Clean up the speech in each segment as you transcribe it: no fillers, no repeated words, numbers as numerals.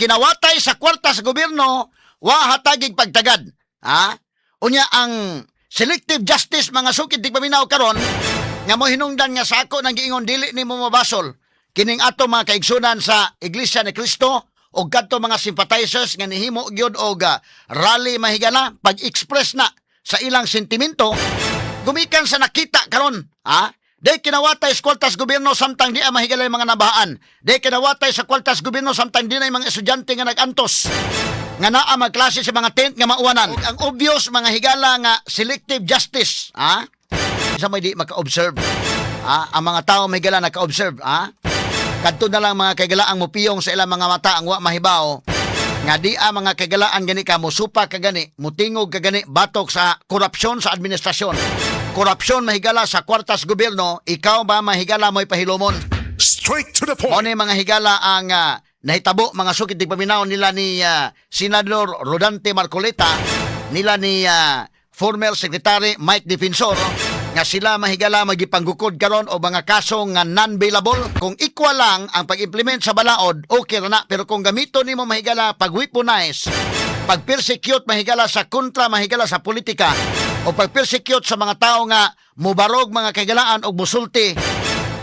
kinawatay sa kwarta sa gobyerno wa hatagig pagtagad. Unya ang selective justice mga sukid di paminaw karon nga mo hinungdan nga sa ako nang giingon dili nimo mabasol kining ato mga kaigsunan sa Iglesia ni Cristo o kadto mga sympathizers nga nihimo gyud og rally mahigala pag-express na sa ilang sentimento gumikan sa nakita karon. Day kinawatay sa kwartas gobyerno samtang di mahigalay mga nabahaan. Day kinawatay sa kwartas gobyerno samtang di na mga estudyante nga nagantos nga naa magklase sa mga tent nga mauwanan. Ang obvious mga higala nga selective justice, isa may di maka-observe. Ang mga tao may higala naka-observe, kadto na lang mga kagalaan mo piyong sa ilang mga mata ang wa mahibaw nga di mga kagalaan gani ka mo supa ka gani, mutingog ka gani batok sa korupsyon sa administrasyon. Korupsyon mahigala sa kwartas gobyerno, ikaw ba mahigala mo'y pahilomon? Straight to the point. O ni mga higala ang nahitabo mga sukid di paminaw nila ni Senador Rodante Marcoleta, nila ni former Secretary Mike Defensor nga sila mahigala magipanggukod karon o mga kaso nga non-bailable. Kung equal lang ang pag-implement sa balaod, okay ra na. Pero kung gamito nimo mahigala pag-weaponize, pag-persecute mahigala sa kontra mahigala sa politika o pag-persecute sa mga tao nga mubarog mga kagalaan o musulti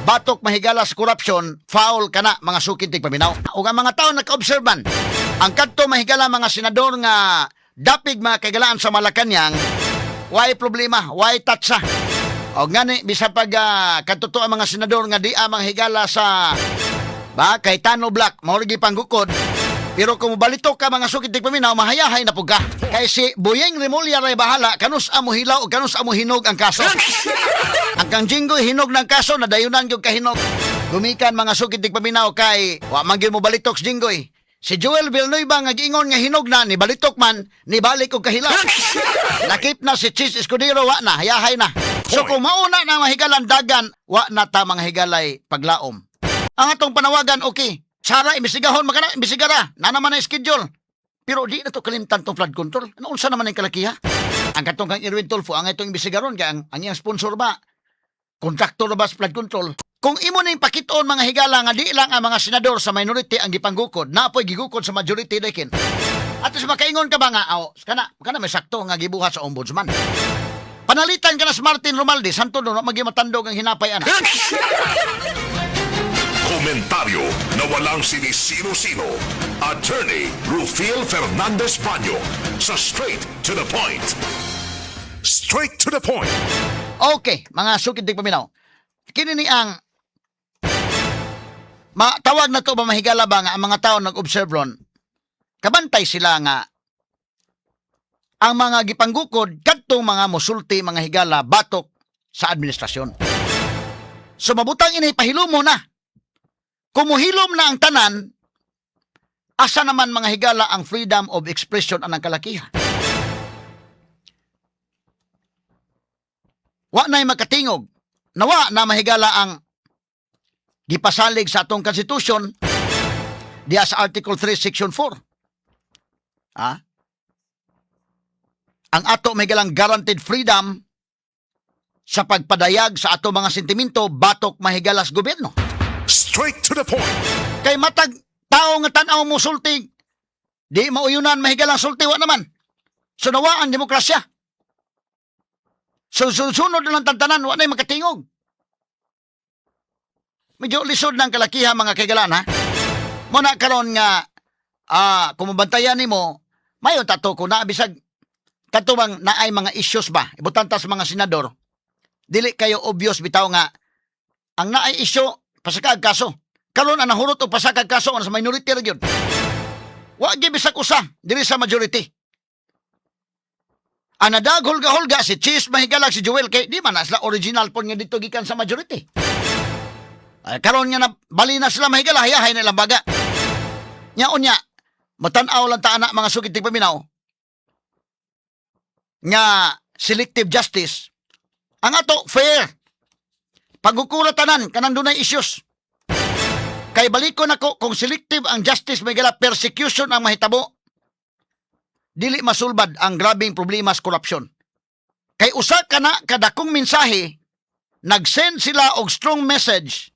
batok mahigala sa corruption, foul kana mga sukid tig paminaw. O ang mga tao naka-obserban, ang kadto mahigala mga senador nga dapig mga kagalaan sa Malacañang, why problema, why tatsa. O ngani bisa pag kadto ang mga senador nga di mga higala sa Cayetano Black, maurigi panggukod. Pero kung balitok ka mga sukid tig paminaw, mahayahay na pug ka. Kay si Boyeng Remulla ray bahala, kanus amo hilaw o kanus amo hinog ang kaso. Ang kang Jinggoy hinog ng kaso, nadayunan yung kahinog. Gumikan mga sukid tig paminaw kay wa man gyud mo balitok si Jinggoy. Si Joel Villanueva nga giingon nga hinog na, ni balitok man, ni balik og kahila. Nakip na si Chis Escudero, wa na, hayahay na. So kung mauna na mahigalan dagan, wa na ta mga higalay paglaom. Ang atong panawagan, okay. Sara, imisigahon, imisigara. Na naman ang schedule. Pero di na to kalimtan tong flood control. Ano unsa naman ang kalakiha? Ang katong kang Irwin Tulfo, ang itong imisigaron, ang iyang sponsor ba? Kontraktor ba sa flood control? Kung imo na yung pakitoon mga higala nga di lang ang mga senador sa minority ang gipanggukod, napoy gigukod sa majority dakin. At sa makaingon ka ba nga, kana may sakto nga gibuhat sa ombudsman. Panalitan ka na sa Martin Romualdez, santo doon, magimatandog ang hinapay ana. Komentaryo na walang sinisino-sino. Attorney Rufil Fernandez Panyo sa Straight to the Point. Straight to the Point. Okay, mga sukid tig paminaw. Kini ni ang tawag na to ba mahigala ba nga ang mga tao nag-observe ron, kabantay sila nga ang mga gipanggukod kadtong mga musulti mga higala batok sa administrasyon. So mabutang ini pahilom mo na. Kumuhilom na ang tanan, asa naman mga higala ang freedom of expression anang kalakihan. Wa na'y makatingog, nawa na mahigala ang gipasalig sa atong konstitusyon diya sa Article 3, Section 4. Ang ato mahigalang guaranteed freedom sa pagpadayag sa ato mga sentimento batok mahigalas gobyerno. Straight to the point. Kay matag tao nga tan-aw mo sulti, di mauyunan mahigalang sulti wa naman. So nawa ang demokrasya. So sunod na lang tantanan, wa na'y makatingog. Medyo lisod ng kalakihan mga kaigalan, ha? Muna karon nga, kung mabantayan nimo, mayon tato ko na bisag katubang na ay mga issues ba, ibutan ta sa mga senador, dili kayo obvious bitaw nga, ang naay issue, pasakag kaso. Karon ang nahurot o pasakag kaso, sa minority ra gyud. Wa gyud bisag usa, dili sa majority. Anadag hulga-hulga si Chis mahigalag si Joel kay di man na sila original pon nga dito gikan sa majority. Karon nga na bali na sila mahigala, hayahay na ilang baga. Nya unya, matan-aw lang ta anak mga sugid tig paminaw nga selective justice. Ang ato fair. Pagkukulatanan kanang dunay issues. Kay balikon ako kung selective ang justice may gala persecution ang mahitabo. Dili masulbad ang grabing problema sa korupsyon. Kay usa ka na kadakong mensahe, nag-send sila og strong message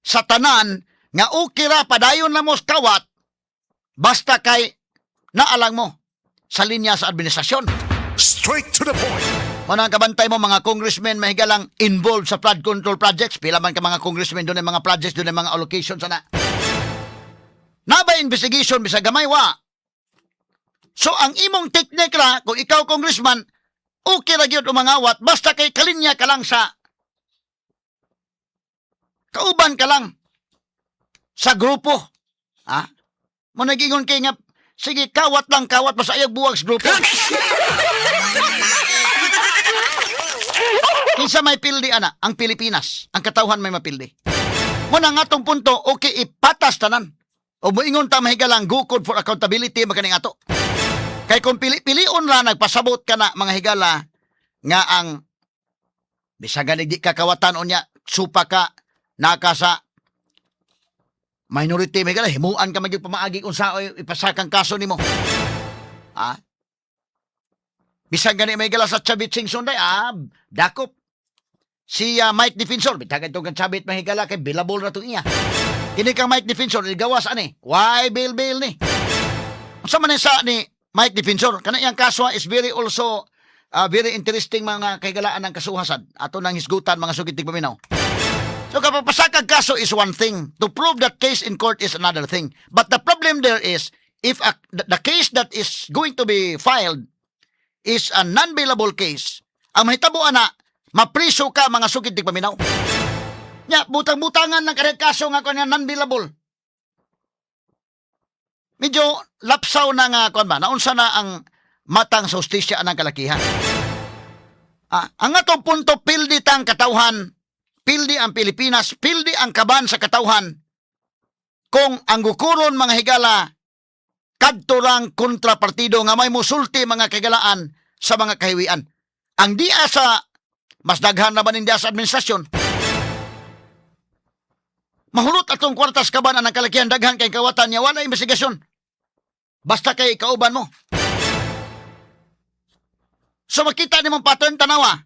sa tanan nga okay ra padayon na mo kawat Basta kay naalang mo sa linya sa administrasyon. Straight to the point. Unang kabantay mo, mga congressmen mahigalang involved sa flood control projects. Pila man ka mga congressmen, doon ay mga projects, doon ay mga allocations sana. Naba investigation, bisa gamay wa. So, ang imong technique ra, kung ikaw congressman, okay ra gyud umangawat, basta kay kalinya ka lang sa kauban ka lang sa grupo. Ha? Mo nagingon kay nga, sige, kawat lang, kawat, basta ayag buwag sa grupo. Kinsa may pildi, ana, ang Pilipinas, ang katawhan may mapildi. Muna nga tong punto, okay, ipatas tanan. O moingon ta mahigalang go code for accountability makaning ato. Kay kung pili-pilion ra nagpasabot ka na mga higala nga ang bisagan di ka kawatan unya supa ka naka sa minority higala himuan ka magyud pamaagi unsa ipasakang kaso nimo. Ha? Bisag gani may higala sa Chavit Singson day dakop. Si Mike Defensor bitagan tong Chavit mahigala kay bilabol ra to iya. Kini kang Mike Defensor igawas ani. Why bail ni? Unsa man sa ni Mike Defensor kana iyang kaso is very also very interesting mga kaigalaan ng kasuhasan ato nang hisgutan mga sugitig paminaw. So kapapasakag kaso is one thing, to prove that case in court is another thing. But the problem there is if the case that is going to be filed is a non-bailable case, ang mahitabo ana mapriso ka mga sugitig paminaw. Nya butang-butangan lang kada kaso nga kanya non-bailable. Medyo lapsaw na nga kon ba naunsa na ang matang sa hustisya anang kalakihan. Ang atong punto pildi tang katawhan, pildi ang Pilipinas, pildi ang kaban sa katawhan. Kung ang gukuron mga higala kadto lang kontrapartido nga may musulti mga kagalaan sa mga kahiwian. Ang diya sa mas daghan naman hindi sa administrasyon. Mahulot atong kwartas kaban ang kalakihan daghan kay kawatan niya wala investigasyon. Basta kay kauban mo. So makita ni mong pattern tanawa.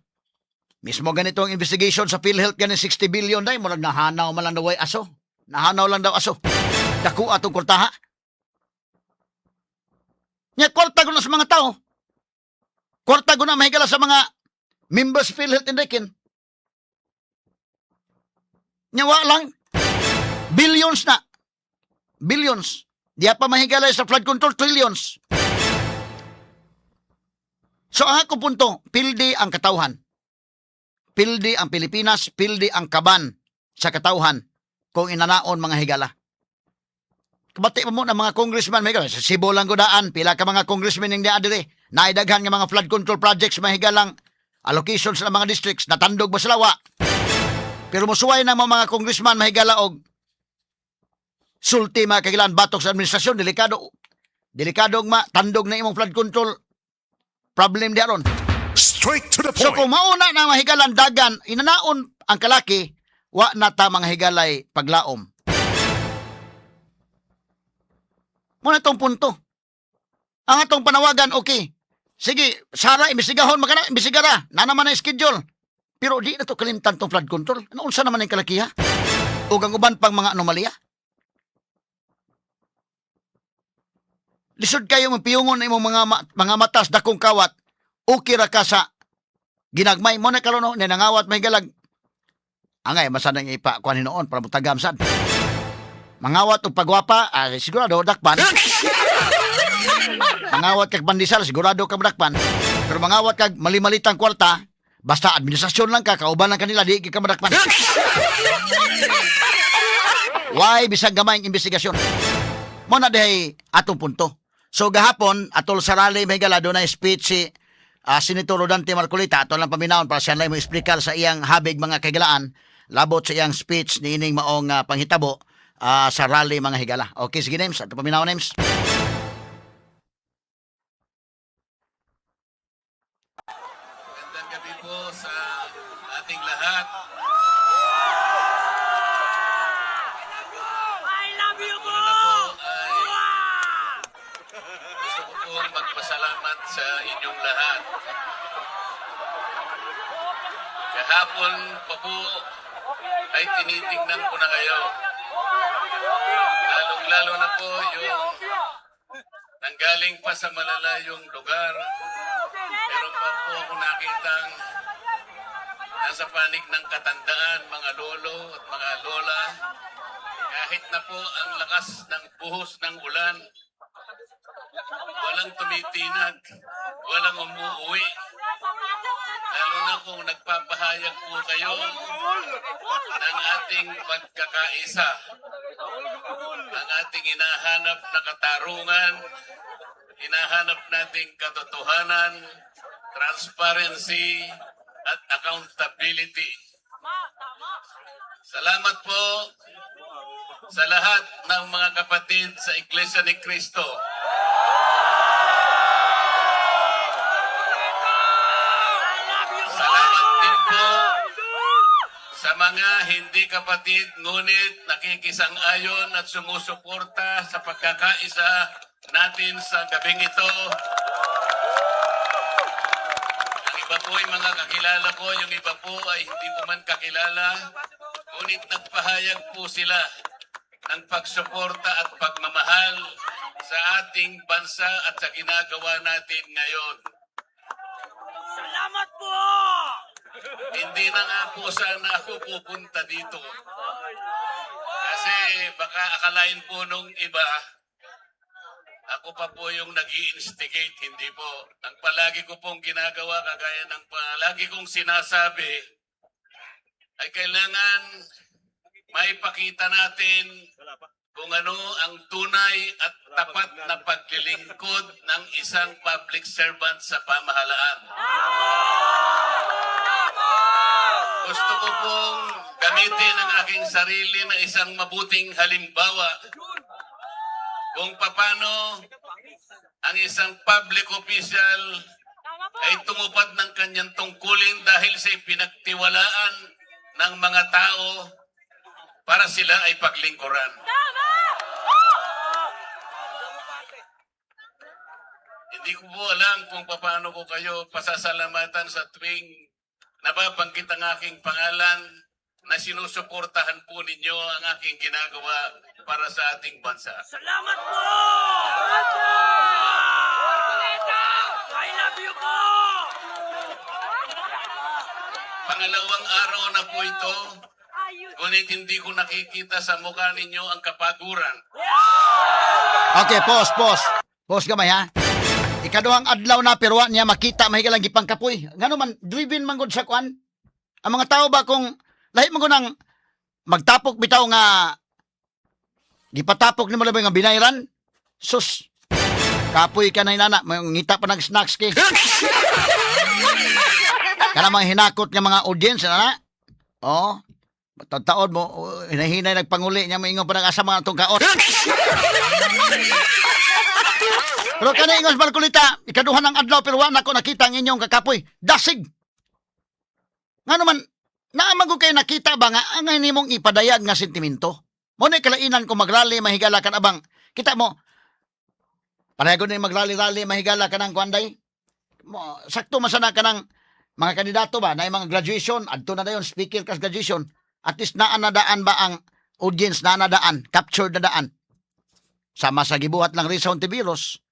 Mismo ganito ang investigation sa PhilHealth ganin 60 billion day murag nahanaw man lang daw ay aso. Nahanaw lang daw aso. Dako atong kurtaha. Nya kwarta ko na sa mga tao. Kwarta ko na mahigala sa mga members PhilHealth Indekin. Nya wa lang. Billions na. Billions. Diya pa mahigala sa flood control, trillions. So ang ako punto, pildi ang katawhan. Pildi ang Pilipinas, pildi ang kaban sa katawhan kung inanaon mga higala. Kabati mo ng mga congressman, may sa Cebu lang godaan, pila ka mga congressman yung diadiri, naidaghan ng mga flood control projects, mga higalang allocations ng mga districts, natandog ba sila wa? Pero musuway ng mga congressman, mahigala og sulti mga kagilan batok sa administrasyon, delikado tandog na imong flood control problem diaron. Straight to the So point. kung mauna na mahigalan dagan, inanaon ang kalaki, wa na ta mga higalay paglaom. Muna itong punto. Ang atong panawagan, okay. Sige, Sara, imbestigahon, imbestigara. Na naman ang schedule. Pero di na to kalimtan tong flood control. Ano unsa naman ang kalakiha? O ang uban pang mga anomalya? Lisod kayo magpiyungon na imong mga matas dakong kawat. Okay ra ka sa ginagmay mo na karon no, nanangawat may galag. Angay masanang ipa kuan hinoon para mutagamsad. Mangawat og pagwapa, sigurado dakpan. Mangawat kag bandisal, sigurado ka dakpan. Pero mangawat kag mali-malitang kwarta, basta administrasyon lang ka, kauban lang kanila, di ka madakpan. Why bisag gamay ang investigasyon? Mo na dihay atong punto. So gahapon, atol sa rally may galado na speech si Senator Rodante Marcolita, atol lang paminawon para siya lang mo explicar sa iyang habig mga kagalaan, labot sa iyang speech ni ining maong panghitabo sa rally mga higala. Okay, sige names, ato paminawon names. Magandang gabi po sa ating lahat. I love you, Una na po ay gusto ko pong magpasalamat sa inyong lahat. Kahapon pa po ay tinitingnan ko na kayo. Lalong-lalo na po yung galing pa sa malalayong lugar. Meron pa po ako nakitang nasa panig ng katandaan, mga lolo at mga lola. Kahit na po ang lakas ng buhos ng ulan, walang tumitinag, walang umuuwi. Lalo na kung nagpapahayag po kayo ng ating pagkakaisa, ang ating hinahanap na katarungan, hinahanap nating katotohanan, transparency, at accountability. Salamat po sa lahat ng mga kapatid sa Iglesia ni Cristo. Salamat din po sa mga hindi kapatid ngunit nakikisang-ayon at sumusuporta sa pagkakaisa natin sa gabing ito. Ang iba po ay mga kakilala ko, yung iba po ay hindi ko man kakilala, ngunit nagpahayag po sila ng pagsuporta at pagmamahal sa ating bansa at sa ginagawa natin ngayon. Salamat po! Hindi na nga po sana ako pupunta dito. Kasi baka akalain po nung iba, ako pa po yung nag-i-instigate, hindi po. Ang palagi ko pong ginagawa, kagaya ng palagi kong sinasabi, ay kailangan maipakita natin kung ano ang tunay at tapat na paglilingkod ng isang public servant sa pamahalaan. Gusto ko pong gamitin ang aking sarili na isang mabuting halimbawa kung paano ang isang public official ay tumupad ng kanyang tungkulin dahil sa pinagtiwalaan ng mga tao para sila ay paglingkuran. Hindi ko po alam kung paano ko kayo pasasalamatan sa tuwing nababanggit ang aking pangalan na sinusuportahan po ninyo ang aking ginagawa para sa ating bansa. Salamat po! I love you po! Pangalawang araw na po ito, ngunit hindi ko nakikita sa mukha ninyo ang kapaguran. Okay, pause. Pause gamay ha. Ikaduhang adlaw na pero wa niya makita mahigalang gipang kapoy. Ngano man driven man gud sa kwan. Ang mga tao ba kung lahi man gud nang magtapok bitaw nga gipatapok nimo labay nga binayran. Sus. Kapoy ka na inana, ngita pa ng snacks kay. Kana mga hinakot nga mga audience na. Oh. Taon mo hinahinay nagpanguli niya moingon pa nag-asa mga tong kaot. Pero kanay ingos Marcolita, ikaduha ng adlaw pero wa nako nakita ang inyong kakapoy. Dasig. Nga naman, naamang ko kayo nakita ba nga ang nimong ipadayag nga sentimento? Mo na kalainan ko magrally mahigala kan abang. Kita mo, pareho na magrally-rally mahigala ka ng kwanday. Sakto masana ka ng mga kandidato ba na mga graduation, adto na dayon speaker kas graduation. At least naanadaan ba ang audience naanadaan, captured na daan. Sama sa gibuhat lang Risa Hontiveros.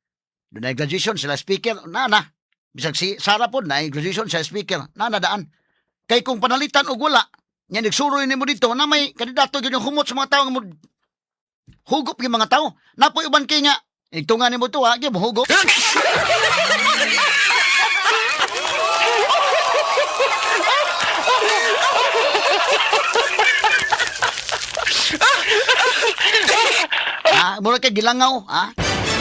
Doon na graduation sila speaker, nana. Bisag si Sara po na graduation sila speaker, nanadaan. Kay kung panalitan o wala, nga nagsuroy ni mo dito na may kandidato yun yung humot sa mga tao nga mo hugop yung mga tao. Napoy uban kay nga, itungan ni mo ito ha, yung hugop. Mura kay gilangaw, ha?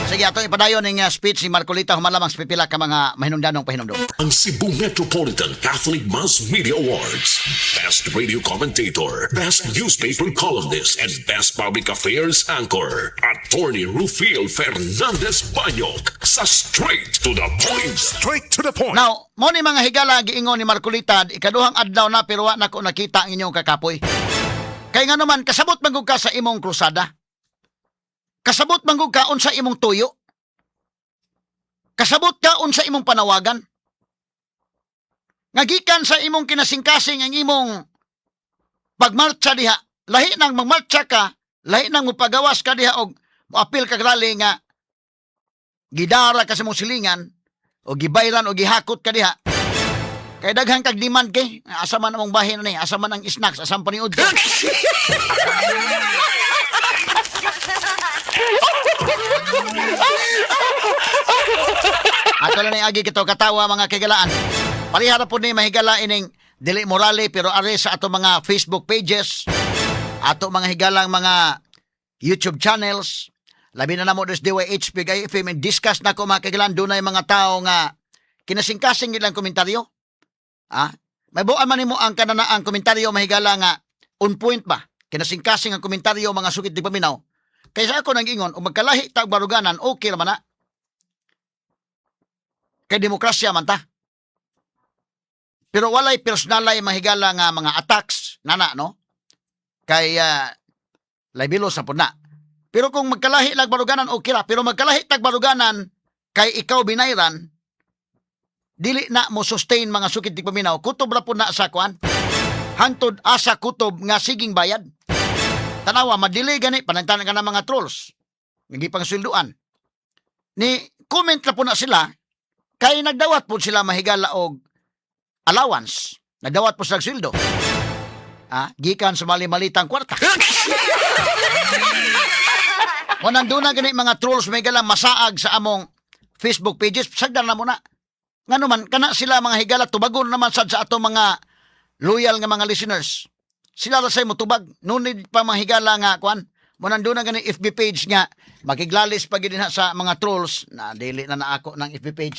Sige, ato ipadayon ng speech ni Marcolita humalamang sa pipila ka mga mahinungdanong pahinumdum. Ang Cebu Metropolitan Catholic Mass Media Awards. Best Radio Commentator, Best Newspaper Columnist, and Best Public Affairs Anchor. Attorney Rufil Fernandez Banyok sa Straight to the Point. Straight to the Point. Now, mo ni mga higala giingon ni Marcolita, ikaduhang adlaw na pero wa nako nakita ang inyong kakapoy. Kay nga naman kasabot manggug ka sa imong krusada. Kasabot manggug ka unsa imong tuyo. Kasabot ka unsa imong panawagan. Ngagikan sa imong kinasingkasing ang imong pagmarcha diha. Lahi nang magmarcha ka, lahi nang mupagawas ka diha og moapil ka rally nga gidara ka sa mong silingan, o gibayran o gihakot ka diha, kay daghang kag demand kay, asa man among bahin ni, asa man ang snacks, asam paniud ko. Ato lang ni agi kito katawa mga kagalaan. Parihara po ni mahigala ining dili morale pero are sa ato mga Facebook pages, ato mga higalang mga YouTube channels, labi na namo des DYHP kay FM discuss na ko mga kagalaan, dunay mga tao nga kinasingkasing ilang komentaryo. May buwan man nimo ang kananaang komentaryo mahigala nga on point ba? Kinasingkasing ang komentaryo mga sukid di paminaw. Kaysa ako nang ingon, o magkalahi tag baruganan, okay raman na. Kay demokrasya man ta. Pero walay personalay mahigala nga mga attacks, nana, no? Kay labilos na po na. Pero kung magkalahi lag baruganan, okay ra. Pero magkalahi tag baruganan, kay ikaw binayran, dili na mo sustain mga sukid di paminaw, kutob ra po na sa kuan. Hantod asa kutob nga siging bayad. Tanawa, madili gani, panantanan ka ng mga trolls. Nagipang silduan. Ni, comment na po na sila, kay nagdawat po sila mahigala og allowance. Nagdawat po sila sildo. Gikan sa mali-malitang kwarta. O nandun na gani mga trolls mahigala masaag sa among Facebook pages, sagdan na muna. Nga naman, kana sila mga higala, tubagon naman sad sa atong mga loyal nga mga listeners. Sila rasay mo tubag. Nunid pa mga higala nga, kuan. Mo nandun na gani FB page nga, makiglalis pa gid na sa mga trolls, na dili na ako ng FB page.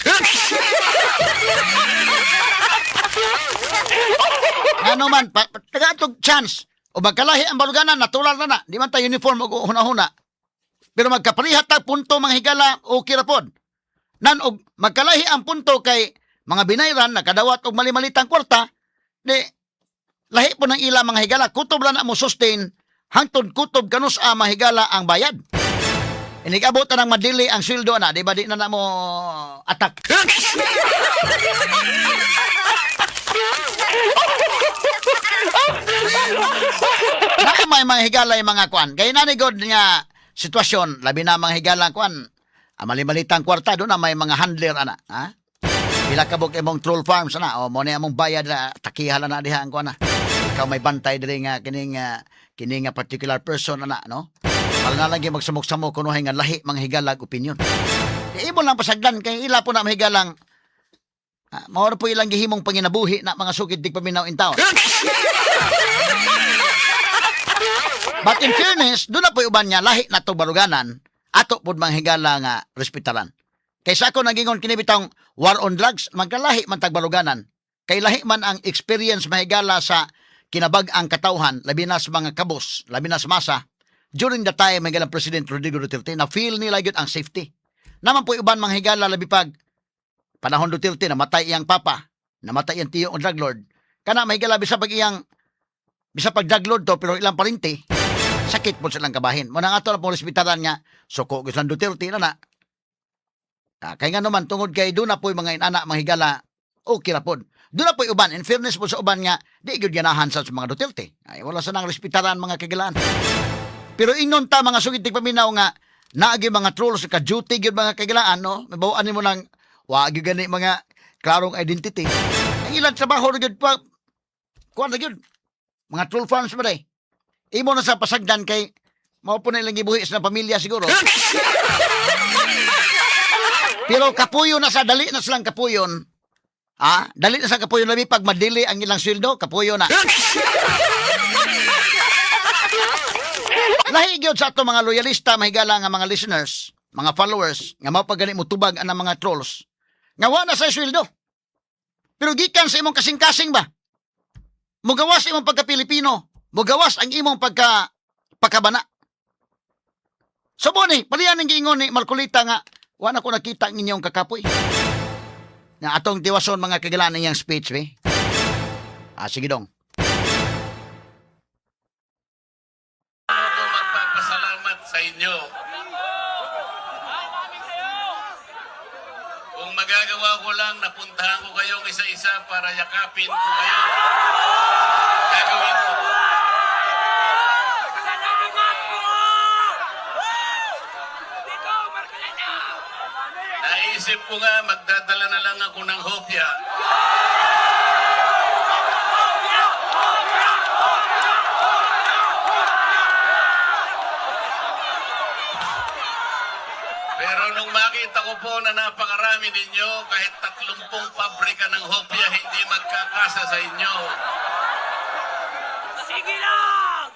Ano man, tagatog chance. O magkalahi ang baruganan, natural na na. Di man tayo uniform o huna-huna. Pero magkaparihat ta punto mga higala, okay ra pod. Nan og magkalahi ang punto kay mga binayran nakadawat og mali-malitang kwarta, di lahi po ng ila mga higala, kutob lang na mo sustain, hangtod kutob kanus mahigala ang bayad. Inigabot na ng madili ang sweldo na, di ba di na mo attack? Na may mga higala yung mga kuan. Kaya nanigod nga sitwasyon, labi na mga higala kuan, mali-malitang kwarta, doon na may mga handler, ana. Pila kabog imong troll farms, ana. O, mo na among bayad na, takihala na diha ang kuan, ikaw may bantay diri nga kining particular person, ana, no? Para na lang magsamok-samok kuno nga lahi mga higalag opinion. Imo lang pasagdan kay ila po na mahigalang mao po ilang gihimong panginabuhi na mga sukid dig paminaw in town. But in fairness, doon na po uban niya lahi na to baruganan, ato po mga higala nga respetaran. Kaysa ako nagingon kini bitang war on drugs, magkalahi man tag baruganan. Kay lahi man ang experience mahigala sa kinabag-ang katawhan, labi na sa mga kabos, labi na sa masa. During the time mahigala President Rodrigo Duterte, na feel nila yun ang safety. Naman po uban mga higala labi pag panahon Duterte, namatay iyang papa, namatay iyang tiyo o drug lord. Kana mahigala bisa pag drug lord to, pero ilang parinti, sakit po silang kabahin. Muna nga ito na pong respetaran niya, suko gusto Duterte na na. Kaya nga naman, tungod kay doon na po yung mga inana, mga higala, okay na po. Doon na po yung uban. In fairness po sa uban nga, di yun ganahan sa mga Duterte. Ay, wala sa nang respetaran mga kagalaan. Pero ingnon ta mga sugitig paminaw nga, naagi mga trolls, ka-duty yun mga kagalaan, no? Mabawaan mo ng, wag yun gani mga klarong identity. Ang ilang trabaho na yun pa, kuha na yun. Mga troll farms ba day? Imo na sa pasagdan kay mao po na ilang gibuhis na pamilya siguro. Pero kapuyo na sa dali na silang kapuyon. Dali na sa kapuyon labi pag madili ang ilang sweldo, kapuyo na. Lahi gyud sa ato mga loyalista mahigala nga mga listeners, mga followers nga mao pagani mo tubag ang mga trolls. Nga wa na sa sweldo. Pero gikan sa imong kasing-kasing ba? Mugawas imong pagka-Pilipino. Mugawas ang imong pagkabana. So mo ni, palihan ang giingon ni Marcolita nga, wala ko nakita ang inyong kakapoy. Na atong tiwason mga kagalaan niyang speech, be. Sige dong. Ako magpapasalamat sa inyo. Kung magagawa ko lang, napuntahan ko kayong isa-isa para yakapin ko kayo. Gagawin ko. Salamat po! Dito, Marcoleta! Naisip ko nga, magdadala na lang ako ng hopya. Pero nung makita ko po na napakarami ninyo, kahit 30 pabrika ng hopya hindi magkakasa sa inyo. Sige lang!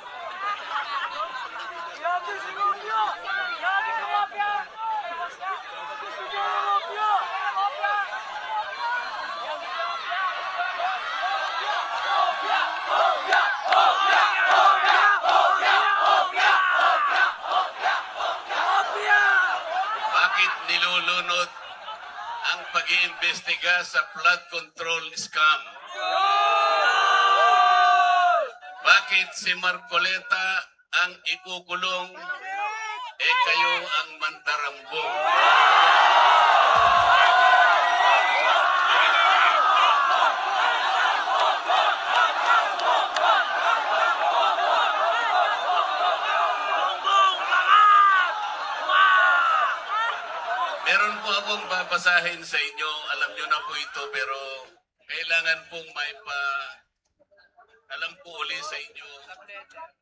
Yabi si Mafia! Yabi si Mafia! Gusto niyo ang Mafia! Mafia! Bakit nilulunod ang pag-iimbestiga sa flood control scam? Bakit si Marcoleta ang ikukulong, kayo ang mandarambong? Bongbong! Bangat! Wah! Meron po akong babasahin sa inyo. Alam nyo na po ito, pero kailangan pong alam po uli sa inyo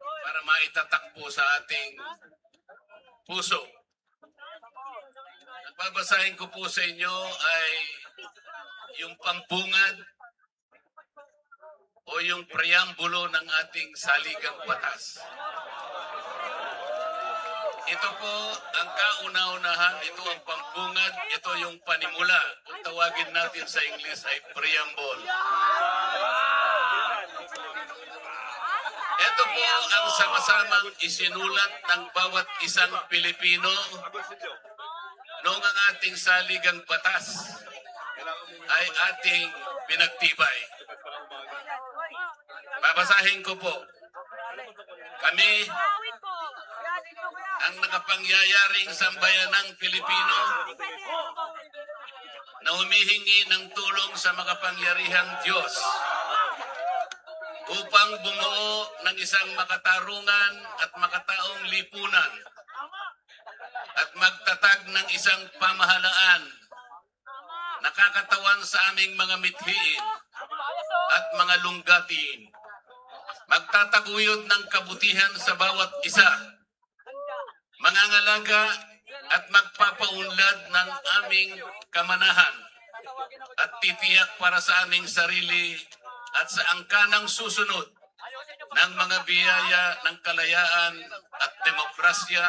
para maitatak po sa ating puso. Ang babasahin ko po sa inyo ay yung pampungad o yung preambulo ng ating saligang batas. Ito po ang kauna-unahan, ito ang pampungad, ito yung panimula. Kung tawagin natin sa English ay preamble. Ito po ang sama-samang isinulat ng bawat isang Pilipino noong ang ating saligang batas ay ating pinagtibay. Babasahin ko po. Kami ang nakapangyayaring sambayanang Pilipino na humihingi ng tulong sa makapangyarihang Diyos upang bumuo ng isang makatarungan at makataong lipunan at magtatag ng isang pamahalaan nakakatawan sa aming mga mithiin at mga lunggatiin. Magtataguyod ng kabutihan sa bawat isa, mangangalaga at magpapaunlad ng aming kamanahan at titiyak para sa aming sarili at sa angkanang susunod ng mga biyaya ng kalayaan at demokrasya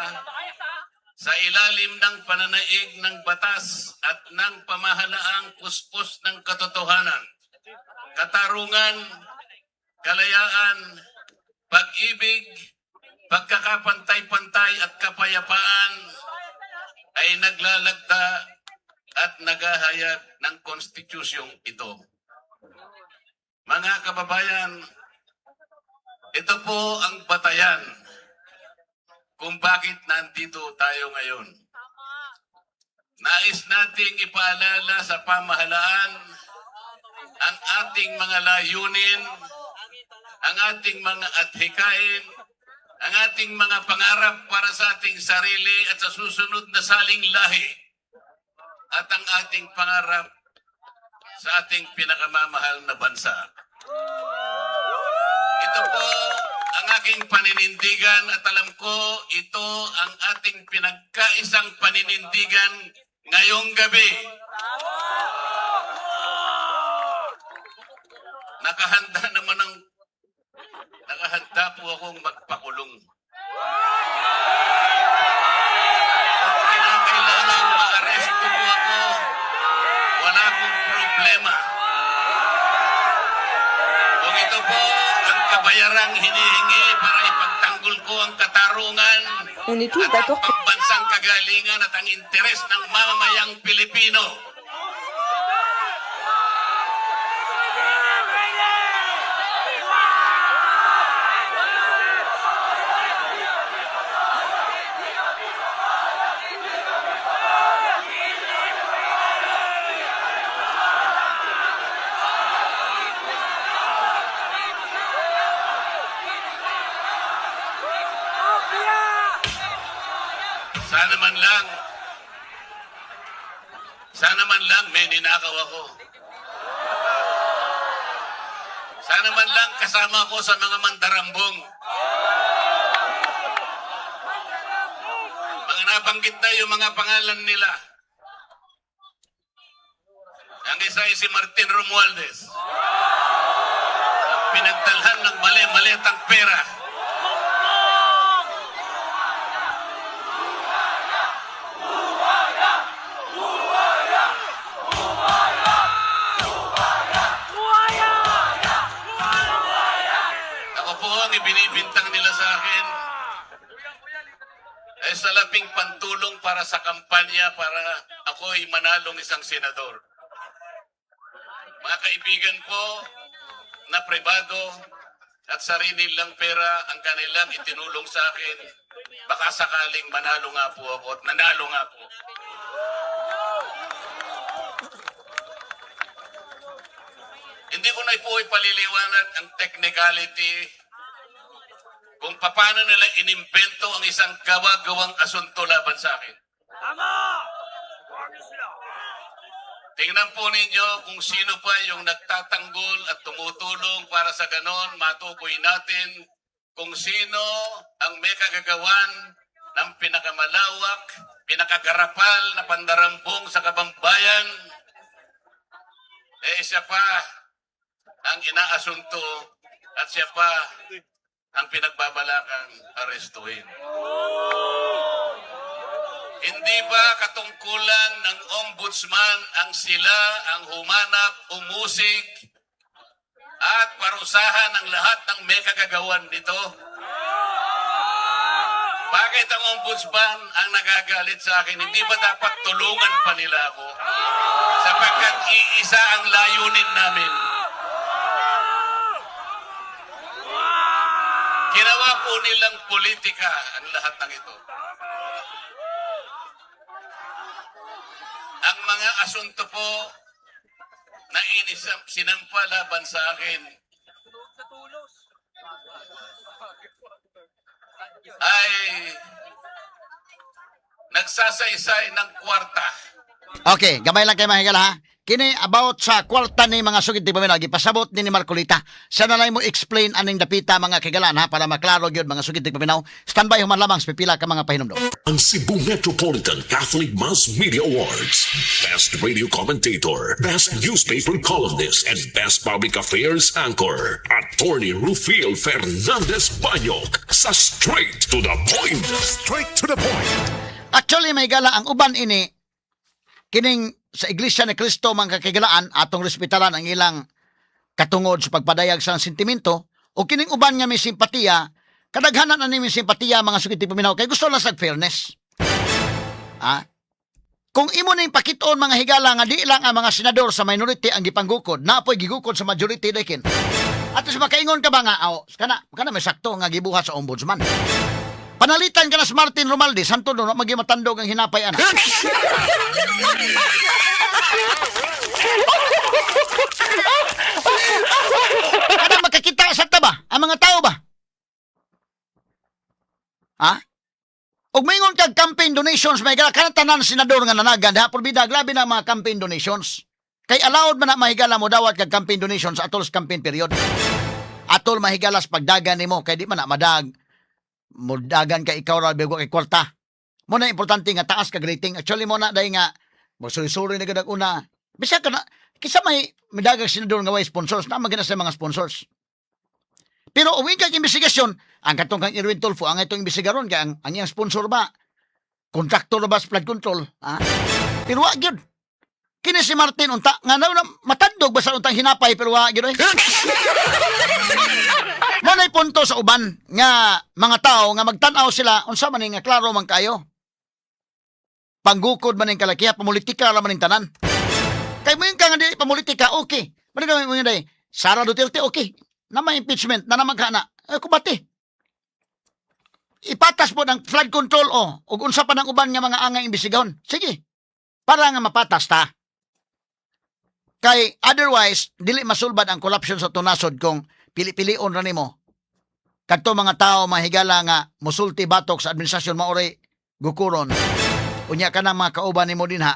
sa ilalim ng pananaig ng batas at ng pamahalaang puspos ng katotohanan, katarungan, kalayaan, pag-ibig, pagkakapantay-pantay at kapayapaan ay naglalagda at naghahayag ng konstitusyong ito. Mga kababayan, ito po ang batayan kung bakit nandito tayo ngayon. Nais nating ipaalala sa pamahalaan ang ating mga layunin, ang ating mga adhikain, ang ating mga pangarap para sa ating sarili at sa susunod na saling lahi, at ang ating pangarap sa ating pinakamamahal na bansa. Ito po ang aking paninindigan at alam ko ito ang ating pinagkaisang paninindigan ngayong gabi. Nakahanda po akong magpakulong. Kung kinakailangan ma-aresto po ako, wala akong problema. Kung ito po ang kabayarang hinihingi para ipagtanggol ko ang katarungan On est tous at ang d'accord que pambansang kagalingan at ang interes ng mamamayang Pilipino. Sana man lang Sana man lang may ninakaw ako. Sana man lang kasama ko sa mga mandarambong. Mga nabanggit na yung mga pangalan nila. Ang isa ay si Martin Romualdez. Ang pinagdalhan ng mali-malitang pera. Ako po ang ibinibintang nila sa akin ay salaping pantulong para sa kampanya para ako'y manalong isang senador. Mga kaibigan ko na pribado at sarili lang pera ang kanilang itinulong sa akin. Baka sakaling manalo nga po ako at nanalo nga po. Hindi ko na po ipaliliwanag ang technicality kung paano nila inimbento ang isang gawa-gawang asunto laban sa akin. Tingnan po ninyo kung sino pa yung nagtatanggol at tumutulong para sa ganon matukoy natin kung sino ang may kagagawan ng pinakamalawak, pinakagarapal na pandarambong sa kabambayan. Siya pa ang inaasunto at siya pa ang pinagbabalakang arestuhin. Hindi ba katungkulan ng ombudsman ang sila ang humanap, umusig, at parusahan ang lahat ng may kagagawan nito? Bakit ang ombudsman ang nagagalit sa akin? Hindi ba dapat tulungan pa nila ako? Sapagkat iisa ang layunin namin. Ginawa po nilang politika ang lahat ng ito. Ang mga asunto po na sinampa laban sa akin ay nagsasaysay ng kwarta. Okay, gamay lang kayo mga higala ha. Kini about sa kwarta ni mga sugid ti paminaw gipasabot ni Marcolita. Sa nalay mo explain aning dapita mga kigalan ha para maklaro gyud mga sugid ti paminaw. Standby human lamang sa pipila ka mga pahinumdom. Ang Cebu Metropolitan Catholic Mass Media Awards. Best Radio Commentator, Best Newspaper Columnist, and Best Public Affairs Anchor. Attorney Rufiel Fernandez Banyok sa Straight to the Point. Straight to the Point. Actually may gala ang uban ini kining sa Iglesia ni Cristo mga kakigalaan atong respetalan ang ilang katungod sa pagpadayag sa sentimento o kining uban nga may simpatiya kadaghanan ani may simpatiya mga sugid ti paminaw kay gusto lang sa fairness. Kung imo ning pakiton mga higala nga di lang ang mga senador sa minority ang gipanggukod napoy gigukod sa majority dakin. At sa makaingon ka ba nga kana may sakto nga gibuhat sa ombudsman. Panalitan ka na sa Martin Romualdez, santo no, magimatandog ang hinapay ana. Kada makakita sa taba, ang mga tao ba? Og maingon kag campaign donations, may kana tanan senador nga nanagad, ha, porbida, grabe na mga campaign donations. Kay allowed man na mahigala mo dawat kag campaign donations atol sa campaign period. Atol mahigalas pagdagan nimo kay di man na madag mudagan ka ikaw ra bigo kay kwarta. Mo na importante nga taas ka rating. Actually mo na dai nga magsuri-suri na gadag una. Bisa ka na kisa may midagag senador nga way sponsors na magana sa mga sponsors. Pero uwi kag investigasyon, ang katong kang Irwin Tulfo ang itong investigaron kay ang iyang sponsor ba kontraktor ba sa flood control, Pero wa gyud. Kini si Martin unta nga na matandog ba sa untang hinapay pero wa gyud. Manay punto sa uban nga mga tao nga magtan-aw sila unsa man nga klaro man kayo. Panggukod man ning kalakiha, pamulitika ra man ning tanan. Kay mo yung ka nga dili pamulitika, okay. Manay mo day, Sara Duterte okay. Na may impeachment na naman kana. Kubati. Ipatas po ng flood control ug unsa pa ng uban nga mga angay imbestigahon. Sige. Para nga mapatas ta. Kay otherwise dili masulbad ang corruption sa tunasod kung pili-pilion ra nimo. Kadto mga tao mahigala nga musulti batok sa administrasyon maoray gukuron. Unya ka na mga kauban nimo dinha.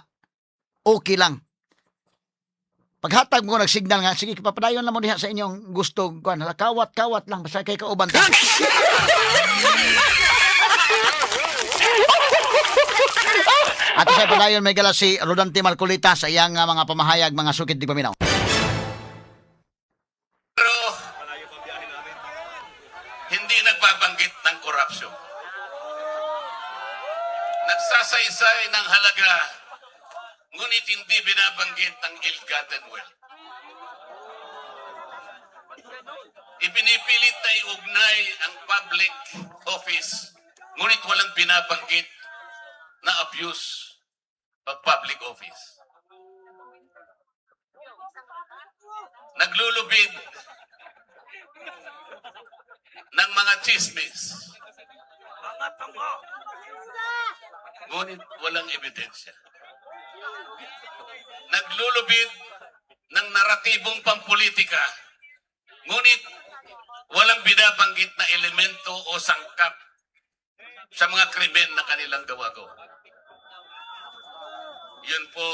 okay lang. Paghatag mo nagsignal nga, sige, papadayon lang mo diha sa inyong gusto. Kawat-kawat lang, basta kay kauban ta. At sa padayon may gala si Rodante Marcolita sa iyang mga pamahayag, mga sukid di paminaw. Pero hindi nagbabanggit ng korupsyon. Nagsasaysay ng halaga, ngunit hindi binabanggit ang ill-gotten wealth. Ipinipilit na iugnay ang public office, ngunit walang binabanggit na abuse of public office. Naglulubid ng mga chismis, ngunit walang ebidensya. Naglulubid ng naratibong pampolitika, ngunit walang binabanggit na elemento o sangkap sa mga krimen na kanilang gawa-gawa. Yun po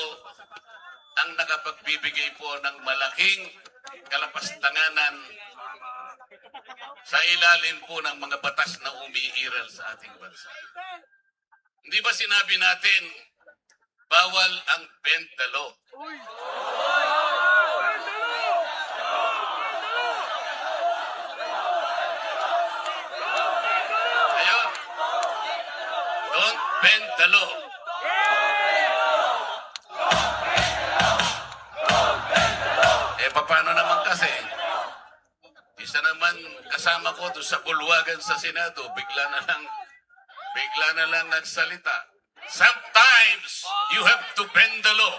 ang nakapagbibigay po ng malaking kalapastanganan sa ilalim po ng mga batas na umiiral sa ating bansa. Hindi ba sinabi natin, bawal ang bend the law? Ayun. Don't bend the law. Paano naman kasi? Isa naman kasama ko doon sa bulwagan sa Senado, bigla na lang nagsalita. Sometimes you have to bend the law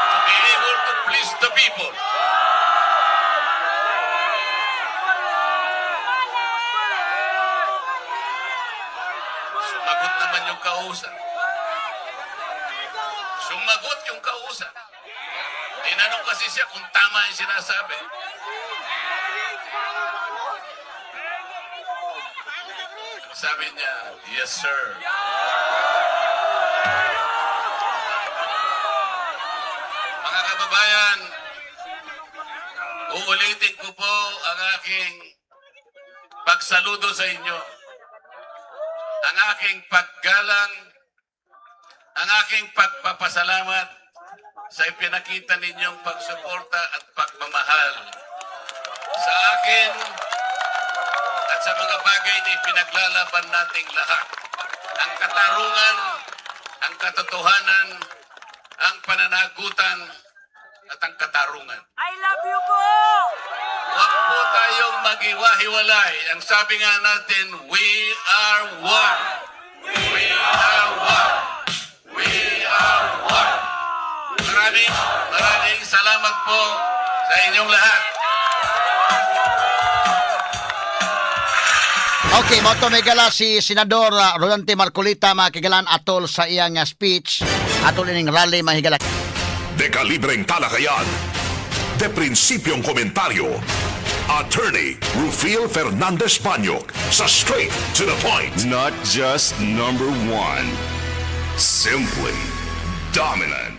to be able to please the people. Sumagot naman yung kausap. Sumagot yung kausap. Tinanong kasi siya kung tama yung sinasabi. Sabi niya, yes sir. Mga kababayan, uulitin ko po ang aking pagsaludo sa inyo. Ang aking paggalang, ang aking pagpapasalamat sa ipinakita ninyong pagsuporta at pagmamahal sa akin at sa mga bagay na ipinaglalaban nating lahat. Ang katarungan, ang katotohanan, ang pananagutan, at ang katarungan. I love you po! Huwag po tayong mag-iwahiwalay. Ang sabi nga natin, we are one. We are one. We are one. Maraming salamat po sa inyong lahat. Okay, moto may gala si Senador Rodante Marcolita, makigalan atol sa iyang speech, atol ining rally mahigala. De kalibreng talakayan, de prinsipyong komentaryo, Attorney Rufil Fernandez Banyok sa Straight to the Point. Not just number one, simply dominant.